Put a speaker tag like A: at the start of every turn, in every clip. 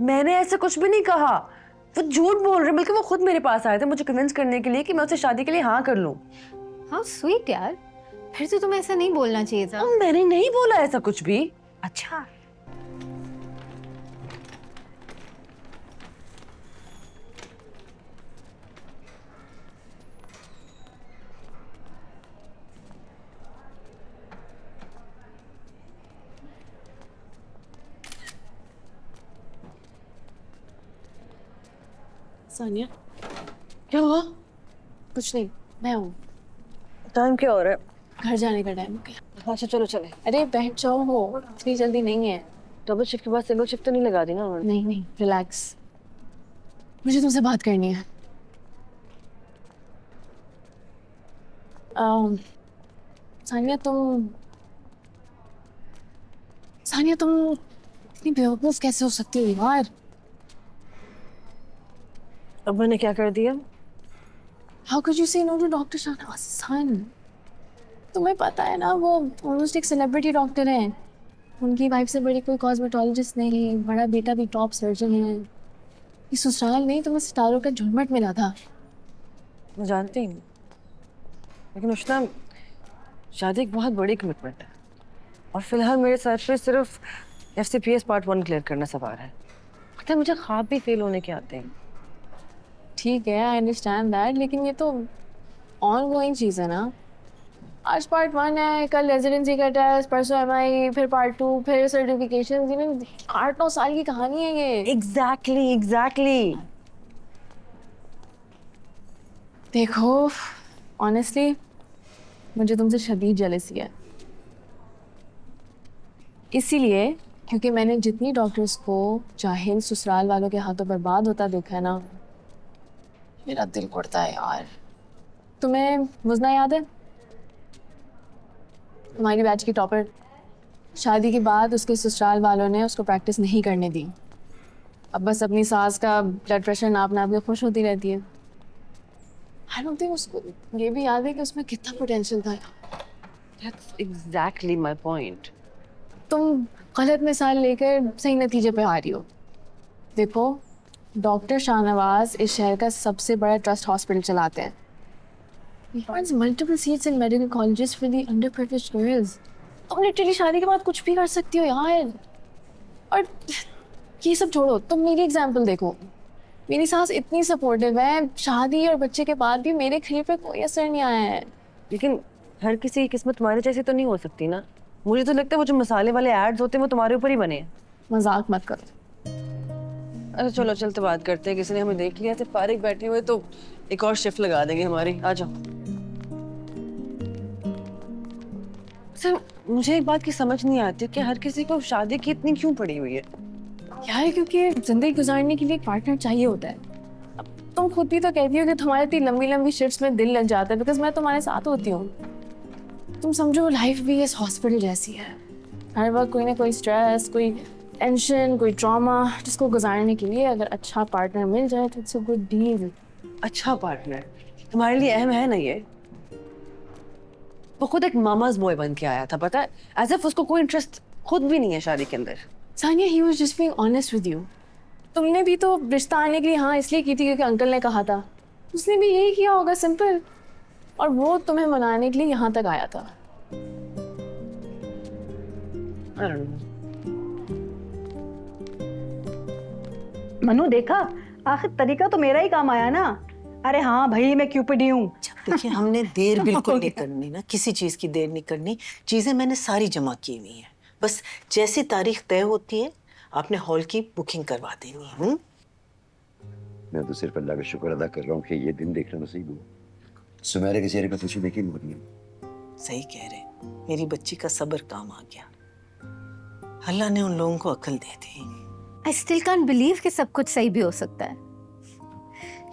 A: मैंने ऐसा कुछ भी नहीं कहा। वो झूठ बोल रहे, बल्कि वो खुद मेरे पास आए थे मुझे कन्विंस करने के लिए कि मैं उससे शादी के लिए हाँ कर लूं।
B: हाउ स्वीट यार, फिर तो तुम्हें ऐसा नहीं बोलना चाहिए था।
A: मैंने नहीं बोला ऐसा कुछ भी।
B: अच्छा,
C: सानिया,
A: क्या हुआ?
C: कुछ नहीं, मैं हूँ।
A: टाइम क्या हो रहा है?
C: घर जाने का टाइम हो गया।
A: अच्छा चलो चले।
C: अरे बैठ जाओ, हो इतनी जल्दी नहीं है।
A: डबल शिफ्ट के बाद सिंगल शिफ्ट तो नहीं लगा दी ना उन्होंने?
C: नहीं नहीं, रिलैक्स, मुझे तुमसे बात करनी है। अम, सानिया तुम इतनी बेवकूफ कैसे हो सकती हो यार?
A: अब मैंने क्या कर दिया?
C: हाउ कुड यू से नो टू डॉक्टर शाहनवाज सन? तुम्हें पता है ना, वो ऑलमोस्ट एक सेलिब्रिटी डॉक्टर हैं। उनकी वाइफ से बड़ी कोई कॉस्मेटोलॉजिस्ट नहीं, बड़ा बेटा भी टॉप सर्जन है। इस ससुराल में तुम्हें सितारों का झुरमुट मिला था।
A: मैं जानती हूँ, लेकिन उष्णा, शादी एक बहुत बड़ी कमिटमेंट है और फिलहाल मेरे सर पे सिर्फ FCPS पार्ट 1 क्लियर करना सवार है। पता है मुझे ख्वाब भी फेल होने के आते हैं।
C: ठीक है, आई अंडरस्टैंड दैट, लेकिन ये तो ऑन गोइंग चीज़ है ना। आज पार्ट 1 है, कल रेजिडेंसी का टेस्ट, परसों MI, फिर पार्ट 2, फिर सर्टिफिकेशन। 8-9 साल की कहानी है ये।
A: एग्जैक्टली।
C: देखो, ऑनेस्टली मुझे तुमसे शदीद जेलसी है। इसीलिए क्योंकि मैंने जितनी डॉक्टर्स को जाहिल ससुराल वालों के हाथों बर्बाद होता देखा है ना, मेरा दिल उड़ता है यार। तुम्हें मुज़ना याद है? हमारी बैच की टॉपर। शादी के बाद उसके ससुराल वालों ने उसको प्रैक्टिस नहीं करने दी। अब बस अपनी सास का ब्लड प्रेशर नाप नाप के खुश होती रहती है। आई डोंट थिंक उसको ये भी याद है कि उसमें कितना पोटेंशियल था।
A: That's exactly my point.
C: तुम गलत मिसाल लेकर सही नतीजे पे आ रही हो। देखो, डॉक्टर शाहनवाज इस शहर का सबसे बड़ा ट्रस्ट हॉस्पिटल चलाते हैं। He runs multiple seats in medical colleges for the underprivileged girls. तुम लिटरली शादी के बाद कुछ भी कर सकती हो यार। और ये सब छोड़ो, तुम मेरी एग्जाम्पल देखो। मेरी सास इतनी सपोर्टिव है, शादी और बच्चे के बाद भी मेरे खरीद पे कोई असर नहीं आया है।
A: लेकिन हर किसी की किस्मत तुम्हारे जैसी तो नहीं हो सकती ना। मुझे तो लगता है वो जो मसाले वाले एड्स होते हैं वो तुम्हारे ऊपर ही बने हैं।
C: मजाक मत करो।
A: अच्छा चलो चलते बात करते हैं, किसी ने हमें देख लिया तो फारिग बैठे हुए तो एक और शिफ्ट लगा देंगे हमारी। आ जाओ। सर मुझे एक बात की समझ नहीं आती कि हर किसी को शादी की इतनी क्यों पड़ी हुई है?
C: यार क्योंकि जिंदगी गुजारने के लिए एक पार्टनर चाहिए होता है। अब तुम खुद भी तो कहती हो कि तुम्हारी इतनी लंबी लंबी शिफ्ट्स में दिल लग जाता है बिकॉज मैं तुम्हारे साथ होती हूँ। तुम समझो, लाइफ भी इस हॉस्पिटल जैसी है। हर वक्त कोई ना कोई स्ट्रेस, कोई टेंशन, कोई ट्रॉमा, जिसको गुजारने के लिए अगर अच्छा पार्टनर मिल जाए तो इट्स अ गुड डील।
A: अच्छा पार्टनर तुम्हारे लिए अहम है ना ये? वो खुद एक मामाज बॉय बन के आया था, पता है, एज इफ उसको कोई इंटरेस्ट खुद भी नहीं है शादी के अंदर।
C: Sania, he was just being honest with you. तुमने भी तो रिश्ता आने के लिए हाँ इसलिए की थी क्योंकि अंकल ने कहा था। उसने भी यही किया होगा, सिंपल। और वो तुम्हें मनाने के लिए यहाँ तक आया था।
A: I don't know.
D: मनु देखा, आखिर तरीका तो मेरा ही काम आया ना। अरे हाँ भाई, मैं क्यूपिड ही हूँ।
E: देखिए, हमने देर बिल्कुल नहीं करनी ना, किसी चीज की देर नहीं करनी। चीजें मैंने सारी जमा की हुई हैं, बस जैसी तारीख तय होती है आपने हॉल की बुकिंग करवा देनी है।
F: मैं तो सिर्फ अल्लाह का शुक्र अदा कर रहा हूँ कि ये दिन देखना नसीब हुआ। सुमेरा के चेहरे पर खुशी देखी नहीं।
E: सही कह रहे, मेरी बच्ची का सब्र काम आ गया। अल्लाह ने उन लोगों को अक्ल दे दी।
B: आई स्टिल कांट बिलीव कि सब कुछ सही भी हो सकता है।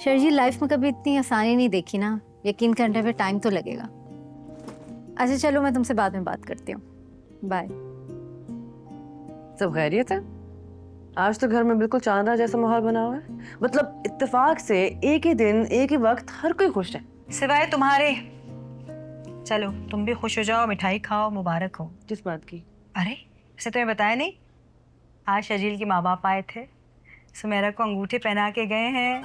B: शर्जी, लाइफ में कभी इतनी आसानी नहीं देखी ना, यकीन करने पे टाइम तो लगेगा। अच्छा चलो, मैं तुमसे बाद में बात करती हूँ। बाय।
A: सब खैरियत है? आज तो घर में बिल्कुल चांदरा जैसा माहौल बना हुआ है। मतलब इत्तेफाक से एक ही दिन एक ही वक्त हर कोई खुश है
G: सिवाय तुम्हारे। चलो तुम भी खुश हो जाओ, मिठाई खाओ, मुबारक हो।
A: जिस बात की।
G: अरे वैसे तुम्हें बताया नहीं, आज शर्जील के माँ बाप आए थे। सुमेरा को अंगूठे पहना के गए हैं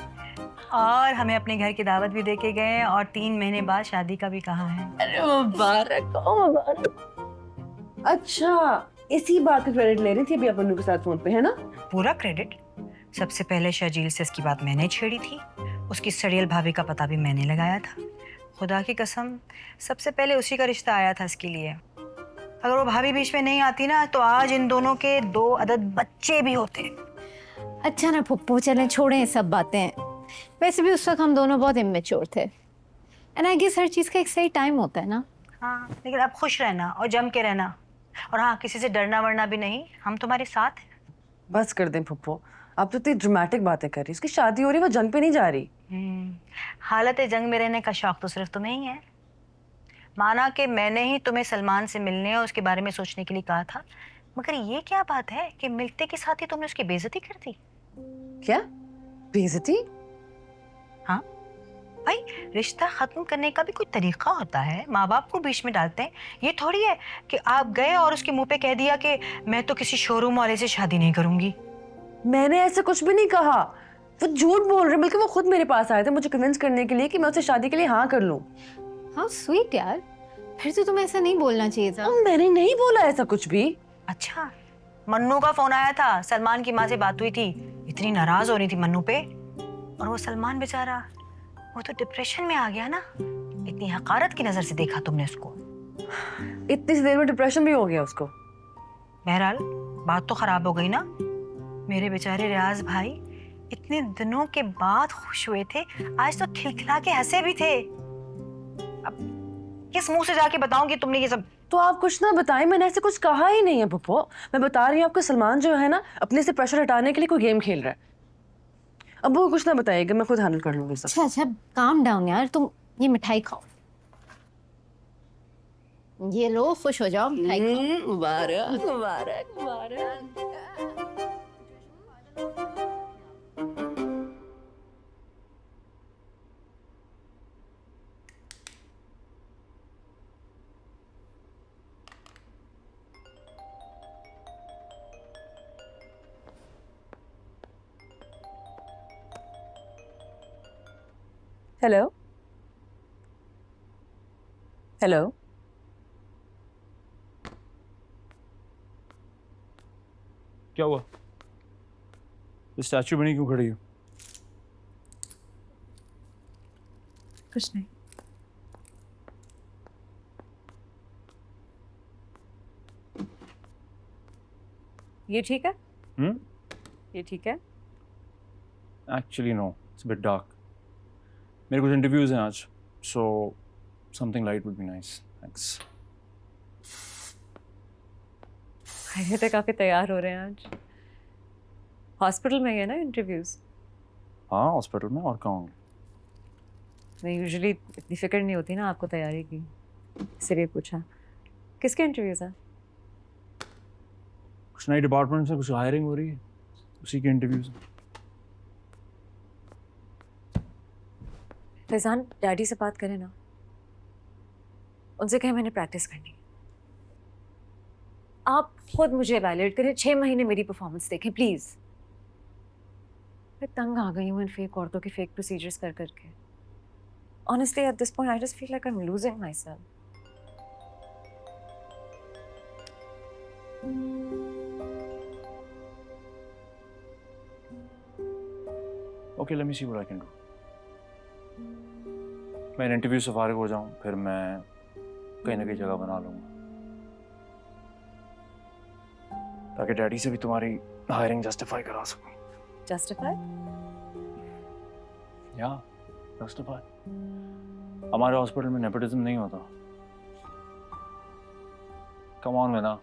G: और हमें अपने घर की दावत भी दे के गए हैं और 3 महीने बाद शादी का भी कहा है।
A: अरे मुबारक हो, मुबारक। अच्छा, इसी बात का क्रेडिट ले रही थी अभी अपन के साथ फोन पे, है ना?
G: पूरा क्रेडिट। सबसे पहले शर्जील से इसकी बात मैंने छेड़ी थी, उसकी सड़ियल भाभी का पता भी मैंने लगाया था। खुदा की कसम, सबसे पहले उसी का रिश्ता आया था इसके लिए। अगर वो भाभी बीच में नहीं आती ना तो आज इन दोनों के 2 अदद बच्चे भी होते।
B: अच्छा ना पप्पू, चलें छोड़ें ये सब बातें। वैसे भी उस वक्त हम दोनों बहुत इमेच्योर थे, एंड आई गेस हर चीज़ का एक सही टाइम होता है ना।
G: हाँ, लेकिन अब खुश रहना और जम के रहना, और हाँ, किसी से डरना वरना भी नहीं, हम तुम्हारे साथ हैं।
A: बस कर दें पप्पू, आप तो इतनी ड्रामेटिक बातें कर रही। उसकी शादी हो रही है, वो जंग पे नहीं जा रही।
G: हालत जंग में रहने का शौक तो सिर्फ तुम्हें ही है। माना कि मैंने ही तुम्हें सलमान से मिलने और उसके बारे में सोचने के लिए कहा था, मगर ये क्या बात है कि मिलते के साथ ही तुमने उसकी बेइज्जती कर दी।
A: क्या बेइज्जती?
G: हाँ भाई, रिश्ता खत्म करने का भी कोई तरीका होता है। माँ बाप को बीच में डालते हैं। ये थोड़ी है कि आप गए और उसके मुंह पे कह दिया कि मैं तो किसी शोरूम वाले से शादी नहीं करूंगी।
A: मैंने ऐसा कुछ भी नहीं कहा। वो झूठ बोल रहे, बल्कि वो खुद मेरे पास आए थे मुझे कन्विंस करने के लिए कि मैं उससे शादी के लिए हाँ कर लूं।
B: हाउ स्वीट यार, फिर तो तुम्हें ऐसा नहीं बोलना चाहिए था।
A: मैंने नहीं बोला ऐसा कुछ भी।
G: अच्छा, मन्नू का फोन आया था, सलमान की माँ से बात हुई थी। इतनी नाराज हो रही थी मन्नू पे, और वो सलमान बेचारा, वो तो डिप्रेशन में आ गया ना। इतनी हकारत की नजर से देखा तुमने उसको।
A: इतनी सी देर में डिप्रेशन भी हो गया उसको।
G: बहरहाल बात तो खराब हो गई ना। मेरे बेचारे रियाज भाई इतने दिनों के बाद खुश हुए थे, आज तो खिलखिला के हंसे भी थे। अब किस मुंह से जाके बताऊं कि तुमने ये सब।
A: तो आप कुछ ना बताएं, मैंने ऐसे कुछ कहा ही नहीं है पप्पू। मैं बता रही हूँ आपको, सलमान जो है ना अपने से प्रेशर हटाने के लिए कोई गेम खेल रहा है। अब वो कुछ ना बताइएगा, मैं खुद हैंडल कर लूंगी सब।
B: अच्छा अच्छा, काम डाउन यार, तुम ये मिठाई खाओ। ये लो, खुश हो जाओ, मिठाई खाओ।
A: मुबारक मुबारक मुबारक। हेलो हेलो,
H: क्या हुआ? ये स्टैचू बनी क्यों खड़ी है?
G: कुछ नहीं।
A: ये ठीक है? ये ठीक है?
H: Actually no, it's bit dark. मेरे कुछ इंटरव्यूज हैं आज, so something light would be nice. Thanks.
I: ये तो काफ़ी तैयार हो रहे हैं आज। हॉस्पिटल में ही है ना इंटरव्यूज?
H: हाँ, हॉस्पिटल में, और कहाँ होंगे?
I: नहीं, यूजुअली इतनी फिक्र नहीं होती ना आपको तैयारी की, इसलिए पूछा। किसके इंटरव्यूज हैं?
H: कुछ नई डिपार्टमेंट से कुछ हायरिंग हो रही है, उसी के इंटरव्यूज।
I: फैजान, डैडी से बात करें ना, उनसे कहें मैंने प्रैक्टिस करनी है। आप खुद मुझे एवैल्यूएट करें, 6 महीने मेरी परफॉर्मेंस देखें प्लीज। मैं तंग आ गई हूँ इन फेक औरतों के फेक प्रोसीजर्स कर करके। Honestly at this point I just feel like I am losing my self.
H: Okay, let me see what I can do. मैं इंटरव्यू से फारिग हो जाऊँ, फिर मैं कहीं ना कहीं जगह बना लूँगा, ताकि डैडी से भी तुम्हारी हायरिंग जस्टिफाई करा सकूँ।
I: जस्टिफाई?
H: या जस्टिफाई। हमारे हॉस्पिटल में नेपोटिज्म नहीं होता। कम ऑन में ना,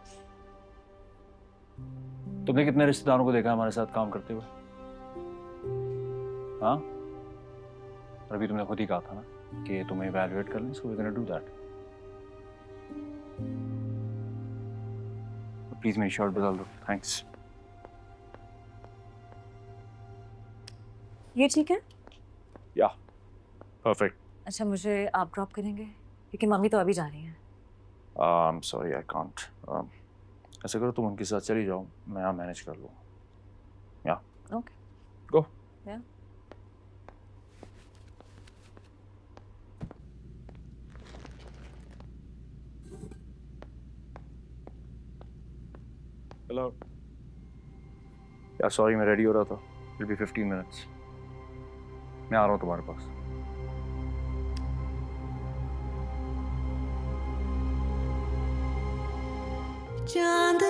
H: तुमने कितने रिश्तेदारों को देखा है हमारे साथ काम करते हुए? हाँ, अभी तुमने खुद ही कहा था ना कि तुम्हें इवैल्यूएट कर लें, so we can do that. Please मेरी शर्ट बदल दो, थैंक्स।
I: ये ठीक है?
H: या परफेक्ट।
I: अच्छा, मुझे आप ड्रॉप करेंगे क्योंकि मम्मी तो अभी जा रही हैं।
H: I am sorry, I can't. ऐसे करो, तुम उनके साथ चली जाओ, मैं यहाँ मैनेज कर लूँगा। या
I: ओके।
H: Chill out. या सॉरी, मैं रेडी हो रहा था। It'll be 15 minutes. मैं आ रहा हूँ तुम्हारे पास।
E: चांद